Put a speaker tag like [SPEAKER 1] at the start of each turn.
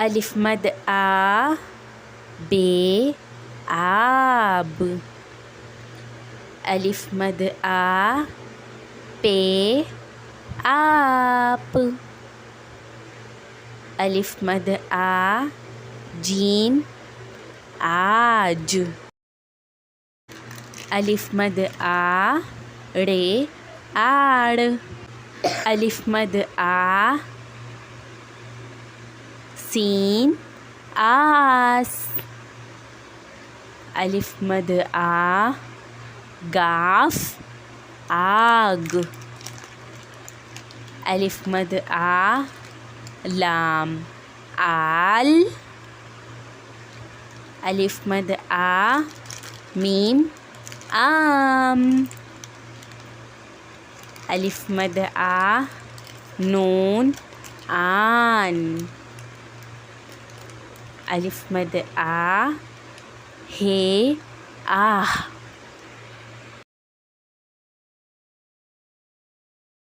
[SPEAKER 1] अलिफ मद आ बे आब। अलिफ मद आ पे आप। अलिफ मद आ जीम आज। अलिफ मद आ रे आड़। अलिफ मद आ सीन आस। अलिफ मद आ गाफ आग। अलिफ मद आ लाम आल। अलिफ मद आ मीम आम। अलिफ मद आ नून आन। अलिफ मद आ हे आह।